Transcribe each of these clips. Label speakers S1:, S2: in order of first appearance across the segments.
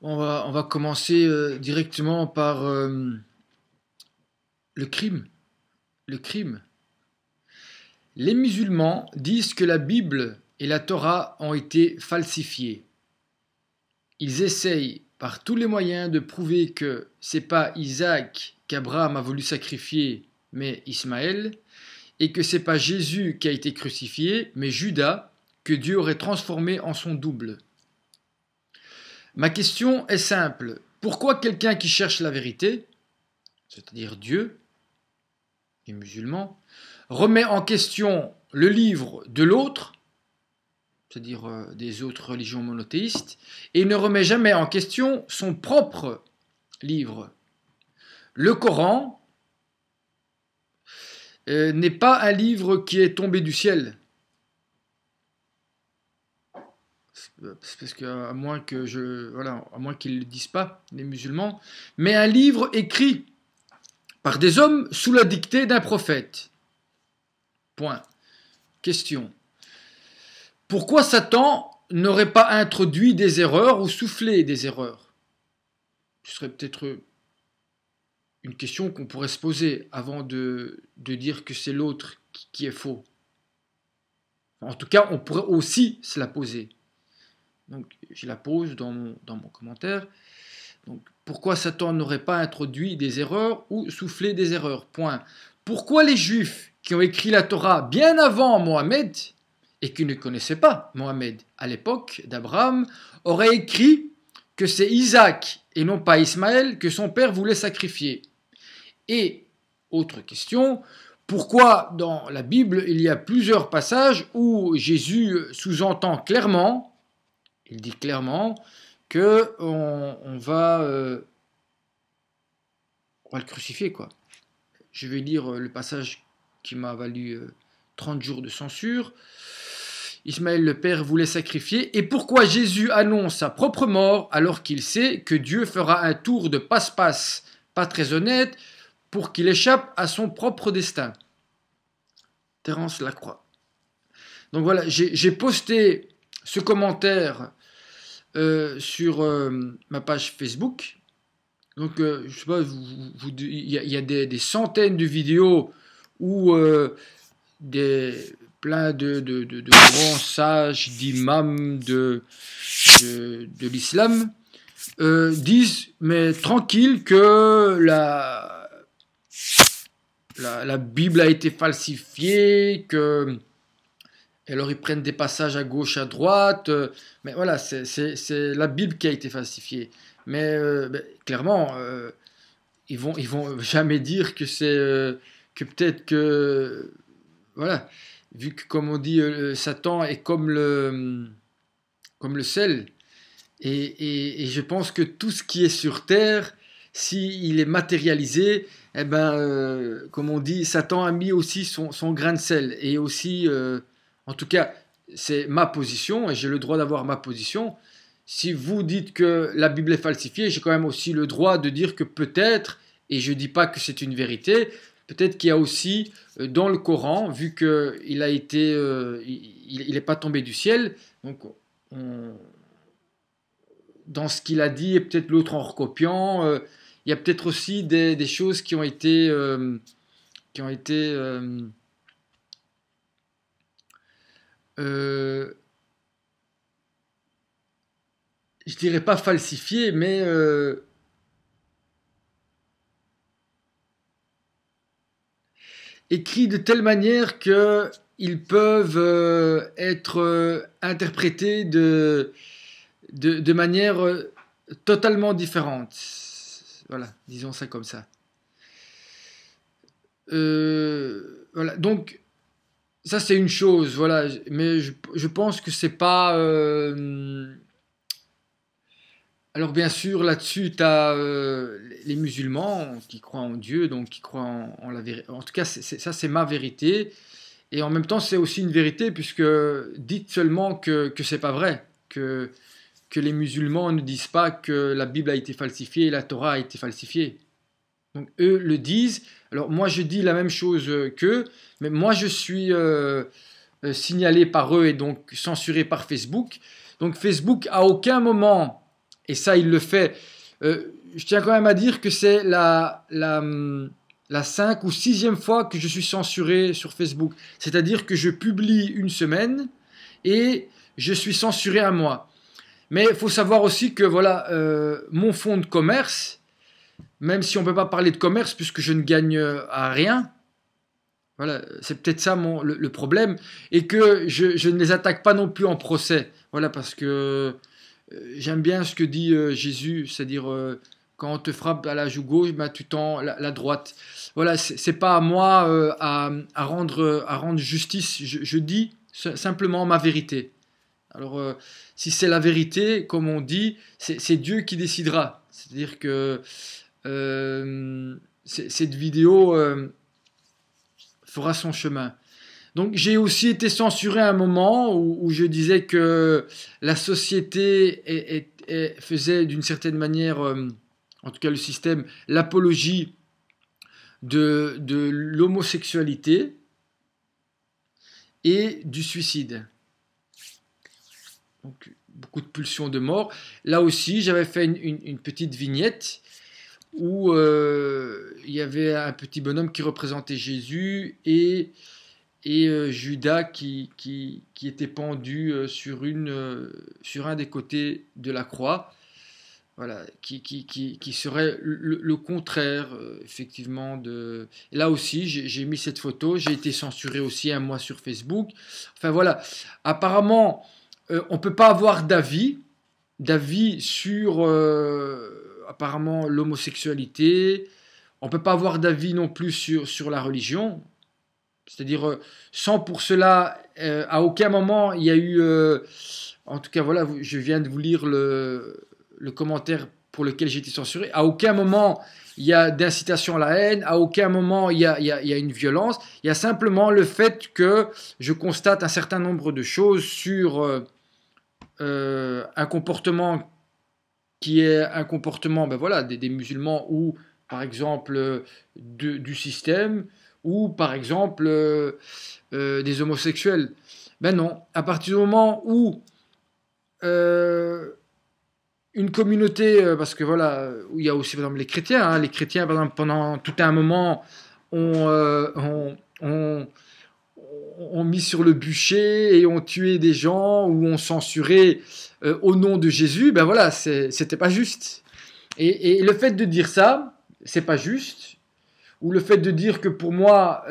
S1: On va commencer directement par le crime. Le crime. Les musulmans disent que la Bible et la Torah ont été falsifiées. Ils essayent par tous les moyens de prouver que c'est pas Isaac qu'Abraham a voulu sacrifier, mais Ismaël, et que c'est pas Jésus qui a été crucifié, mais Judas, que Dieu aurait transformé en son double. Ma question est simple. Pourquoi quelqu'un qui cherche la vérité, c'est-à-dire Dieu, les musulmans, remet en question le livre de l'autre, c'est-à-dire des autres religions monothéistes, et ne remet jamais en question son propre livre? Le Coran n'est pas un livre qui est tombé du ciel. Parce qu'à moins que à moins qu'ils ne le disent pas, les musulmans, mais un livre écrit par des hommes sous la dictée d'un prophète. Point. Question. Pourquoi Satan n'aurait pas introduit des erreurs ou soufflé des erreurs? Ce serait peut-être une question qu'on pourrait se poser avant de dire que c'est l'autre qui est faux. En tout cas, on pourrait aussi se la poser. Donc, je la pose dans mon commentaire. Donc, pourquoi Satan n'aurait pas introduit des erreurs ou soufflé des erreurs? Point. Pourquoi les Juifs qui ont écrit la Torah bien avant Mohammed et qui ne connaissaient pas Mohammed à l'époque d'Abraham auraient écrit que c'est Isaac et non pas Ismaël que son père voulait sacrifier? Et, autre question, pourquoi dans la Bible il y a plusieurs passages où Jésus sous-entend clairement, il dit clairement que on va le crucifier, quoi. Je vais lire le passage qui m'a valu 30 jours de censure. Ismaël le père voulait sacrifier. Et pourquoi Jésus annonce sa propre mort alors qu'il sait que Dieu fera un tour de passe-passe pas très honnête pour qu'il échappe à son propre destin? Terence Lacroix. Donc voilà, j'ai posté ce commentaire sur ma page Facebook. Donc, je sais pas, il y a des centaines de vidéos où plein de grands sages, d'imams de l'islam disent, mais tranquille, que la Bible a été falsifiée, que... Et alors ils prennent des passages à gauche, à droite, mais voilà, c'est la Bible qui a été falsifiée. Mais clairement, ils vont jamais dire que c'est que peut-être que voilà, vu que comme on dit, Satan est comme le sel, et je pense que tout ce qui est sur terre, s'il est matérialisé, eh ben, comme on dit, Satan a mis aussi son grain de sel, et aussi en tout cas, c'est ma position et j'ai le droit d'avoir ma position. Si vous dites que la Bible est falsifiée, j'ai quand même aussi le droit de dire que peut-être, et je ne dis pas que c'est une vérité, peut-être qu'il y a aussi dans le Coran, vu qu'il a été, il n'est pas tombé du ciel, donc dans ce qu'il a dit, et peut-être l'autre en recopiant, il y a peut-être aussi des choses qui ont été je dirais pas falsifié, mais écrit de telle manière que ils peuvent être interprétés de manière totalement différente. Voilà, disons ça comme ça. Voilà, donc ça c'est une chose, voilà, mais je pense que c'est pas... Alors bien sûr, là-dessus, tu as les musulmans qui croient en Dieu, donc qui croient en la vérité. En tout cas, ça c'est ma vérité. Et en même temps, c'est aussi une vérité, puisque dites seulement que c'est pas vrai, que les musulmans ne disent pas que la Bible a été falsifiée et la Torah a été falsifiée. Donc eux le disent. Alors moi je dis la même chose qu'eux, mais moi je suis signalé par eux et donc censuré par Facebook. Donc Facebook à aucun moment Et ça, il le fait. Je tiens quand même à dire que c'est la 5 ou 6e fois que je suis censuré sur Facebook. C'est-à-dire que je publie une semaine et je suis censuré un mois. Mais il faut savoir aussi que voilà, mon fonds de commerce, même si on ne peut pas parler de commerce puisque je ne gagne à rien, voilà, c'est peut-être ça le problème, et que je ne les attaque pas non plus en procès. Voilà, parce que j'aime bien ce que dit Jésus, c'est-à-dire quand on te frappe à la joue gauche, ben, tu tends la droite. Voilà, c'est pas à moi à rendre justice. Je dis simplement ma vérité. Alors, si c'est la vérité, comme on dit, c'est Dieu qui décidera. C'est-à-dire que cette vidéo fera son chemin. Donc j'ai aussi été censuré à un moment où je disais que la société faisait d'une certaine manière, en tout cas le système, l'apologie de l'homosexualité et du suicide. Donc beaucoup de pulsions de mort. Là aussi, j'avais fait une petite vignette où il y avait un petit bonhomme qui représentait Jésus et Judas qui était pendu sur un des côtés de la croix, voilà, qui serait le contraire, effectivement. Et là aussi, j'ai mis cette photo, j'ai été censuré aussi un mois sur Facebook. Enfin voilà, apparemment, on ne peut pas avoir d'avis sur apparemment l'homosexualité, on ne peut pas avoir d'avis non plus sur la religion. C'est-à-dire, sans pour cela, à aucun moment il y a eu, en tout cas voilà, je viens de vous lire le commentaire pour lequel j'ai été censuré, à aucun moment il y a d'incitation à la haine, à aucun moment il y a une violence, il y a simplement le fait que je constate un certain nombre de choses sur un comportement qui est un comportement ben voilà, des musulmans ou par exemple du système ou par exemple des homosexuels. Ben non, à partir du moment où une communauté, parce que voilà, où il y a aussi par exemple les chrétiens, hein, les chrétiens par exemple, pendant tout un moment ont mis sur le bûcher et ont tué des gens ou ont censuré au nom de Jésus, ben voilà, c'était pas juste. Et le fait de dire ça, c'est pas juste, ou le fait de dire que pour moi,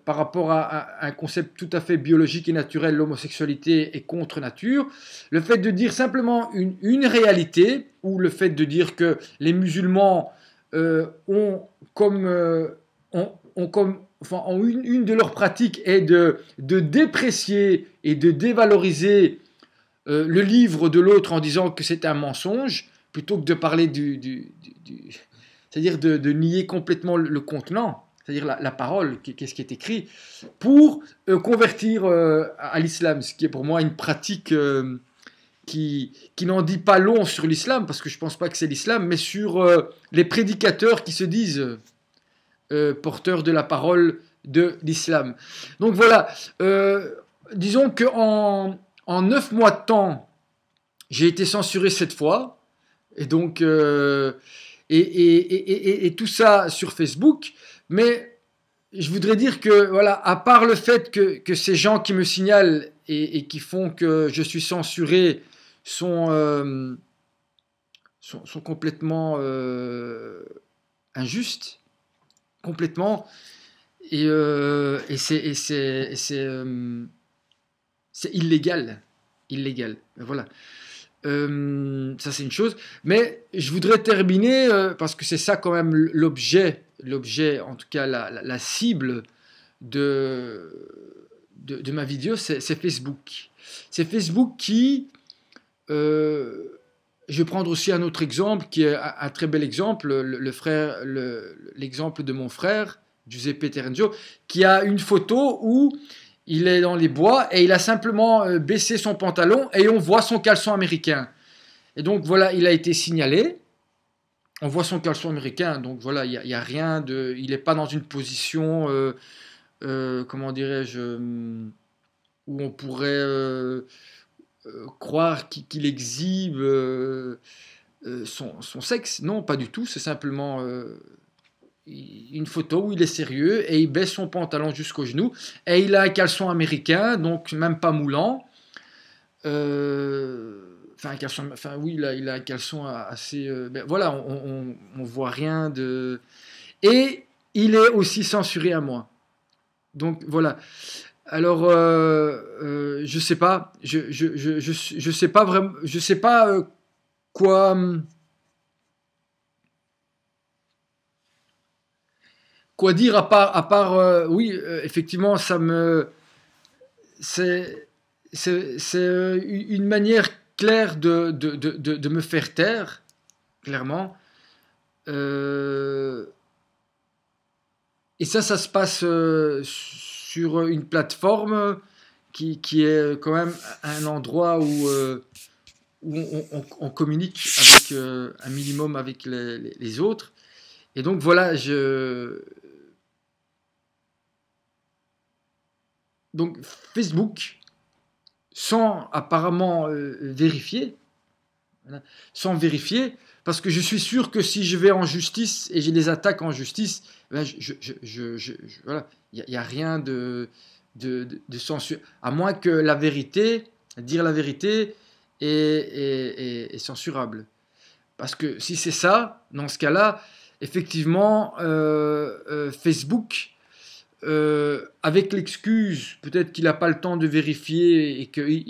S1: par rapport à un concept tout à fait biologique et naturel, l'homosexualité est contre nature, le fait de dire simplement une réalité, ou le fait de dire que les musulmans ont une de leurs pratiques est de déprécier et de dévaloriser le livre de l'autre en disant que c'est un mensonge, plutôt que de parler c'est-à-dire de nier complètement le contenant, c'est-à-dire la parole, qu'est-ce qui est écrit, pour convertir à l'islam, ce qui est pour moi une pratique qui n'en dit pas long sur l'islam, parce que je ne pense pas que c'est l'islam, mais sur les prédicateurs qui se disent porteurs de la parole de l'islam. Donc voilà, disons qu'en 9 mois de temps, j'ai été censuré 7 fois, et donc et tout ça sur Facebook, mais je voudrais dire que voilà, à part le fait que ces gens qui me signalent et qui font que je suis censuré sont complètement injustes, complètement, et c'est illégal, illégal. Voilà. Ça c'est une chose, mais je voudrais terminer parce que c'est ça quand même l'objet, en tout cas la cible de ma vidéo, c'est Facebook. C'est Facebook qui, je vais prendre aussi un autre exemple qui est un très bel exemple, l'exemple de mon frère Giuseppe Terenzio, qui a une photo où il est dans les bois et il a simplement baissé son pantalon et on voit son caleçon américain. Et donc voilà, il a été signalé. On voit son caleçon américain, donc voilà, il y a rien de, il n'est pas dans une position, comment dirais-je, où on pourrait croire qu'il exhibe son sexe. Non, pas du tout, c'est simplement une photo où il est sérieux et il baisse son pantalon jusqu'au genou et il a un caleçon américain, donc même pas moulant. Enfin, oui, il a un caleçon assez. Ben, voilà, on voit rien de. Et il est aussi censuré à moi. Donc voilà. Alors, je sais pas, je sais pas vraiment, je sais pas quoi, quoi dire oui, effectivement, c'est, c'est une manière claire de me faire taire, clairement. Euh, et ça se passe sur une plateforme qui est quand même un endroit où on communique avec un minimum avec les autres. Et donc voilà, donc Facebook, sans apparemment vérifier, voilà, sans vérifier, parce que je suis sûr que si je vais en justice et j'ai des attaques en justice, ben voilà, il n'y a rien de censure, à moins que la vérité, dire la vérité, est censurable. Parce que si c'est ça, dans ce cas-là, effectivement, Facebook, avec l'excuse, peut-être qu'il n'a pas le temps de vérifier et qu'il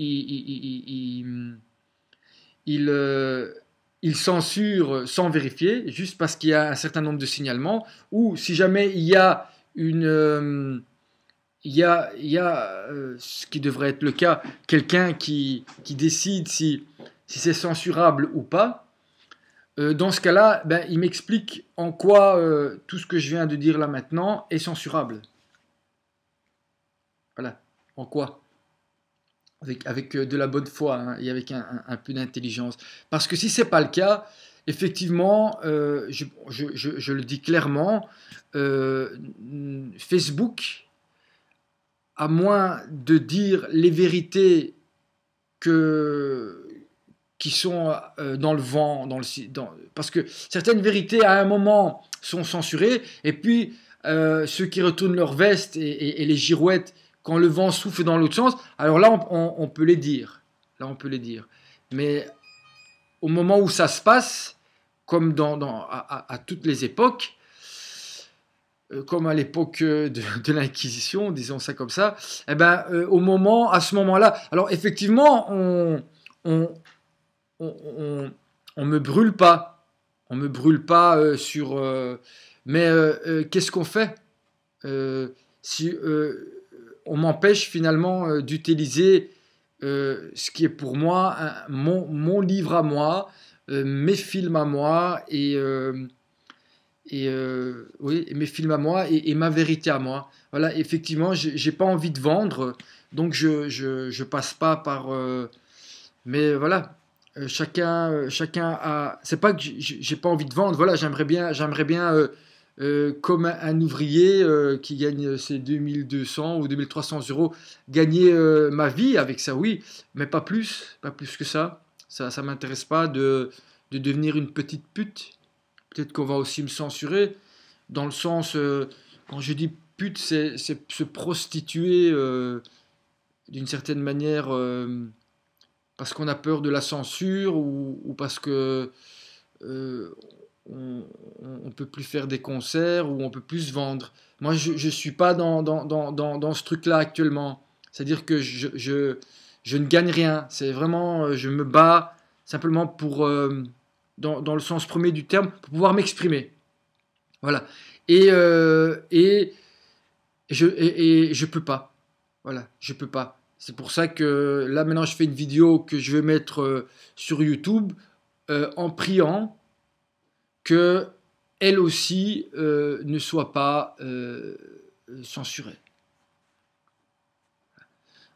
S1: il, il censure sans vérifier, juste parce qu'il y a un certain nombre de signalements, ou si jamais il y a une... ce qui devrait être le cas, quelqu'un qui décide si c'est censurable ou pas. Dans ce cas-là, ben, il m'explique en quoi tout ce que je viens de dire là maintenant est censurable. Voilà. En quoi? Avec de la bonne foi, hein, et avec un peu d'intelligence. Parce que si c'est pas le cas, effectivement, je le dis clairement, euh, Facebook, à moins de dire les vérités que, qui sont dans le vent, parce que certaines vérités à un moment sont censurées, et puis ceux qui retournent leur veste et les girouettes quand le vent souffle dans l'autre sens, alors là on peut les dire, là on peut les dire. Mais au moment où ça se passe, comme à toutes les époques, comme à l'époque de l'Inquisition, disons ça comme ça, eh ben, à ce moment-là, alors effectivement, on, on me brûle pas. On me brûle pas sur. Mais qu'est-ce qu'on fait si on m'empêche finalement d'utiliser ce qui est pour moi mon livre à moi, mes films à moi oui, mes films à moi et ma vérité à moi. Voilà, effectivement, j'ai pas envie de vendre, donc je passe pas par. Mais voilà, chacun a. C'est pas que j'ai pas envie de vendre. Voilà, j'aimerais bien comme un ouvrier qui gagne ses 2200 ou 2300 euros, gagner ma vie avec ça, oui, mais pas plus que ça. Ça m'intéresse pas de devenir une petite pute. Peut-être qu'on va aussi me censurer dans le sens, quand je dis pute, c'est se prostituer d'une certaine manière. Parce qu'on a peur de la censure ou parce que euh, on peut plus faire des concerts ou on peut plus se vendre. Moi, je suis pas dans ce truc-là actuellement. C'est-à-dire que je ne gagne rien. C'est vraiment, je me bats simplement pour, dans le sens premier du terme, pour pouvoir m'exprimer. Voilà. Et je peux pas. Voilà, je peux pas. C'est pour ça que là maintenant je fais une vidéo que je vais mettre sur YouTube en priant que elle aussi ne soit pas censurée.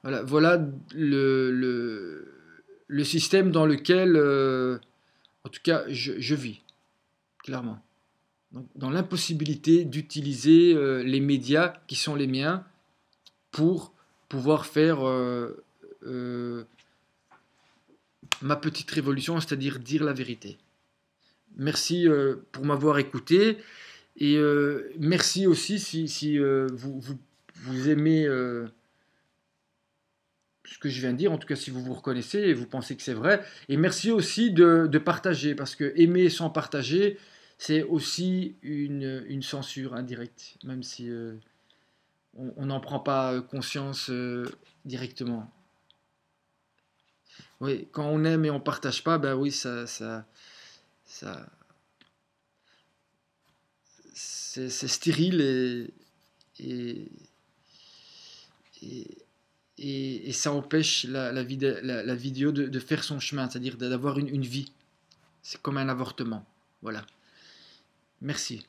S1: Voilà le système dans lequel, en tout cas, je vis, clairement. Donc, dans l'impossibilité d'utiliser les médias qui sont les miens pour pouvoir faire ma petite révolution, c'est-à-dire dire la vérité. Merci pour m'avoir écouté. Et merci aussi si vous aimez ce que je viens de dire, en tout cas si vous vous reconnaissez et vous pensez que c'est vrai. Et merci aussi de partager, parce que aimer sans partager, c'est aussi une censure indirecte, même si on n'en prend pas conscience directement. Oui, quand on aime et on partage pas, ben oui, ça c'est stérile et, et, et ça empêche la vidéo de faire son chemin, c'est-à-dire d'avoir une vie. C'est comme un avortement. Voilà. Merci.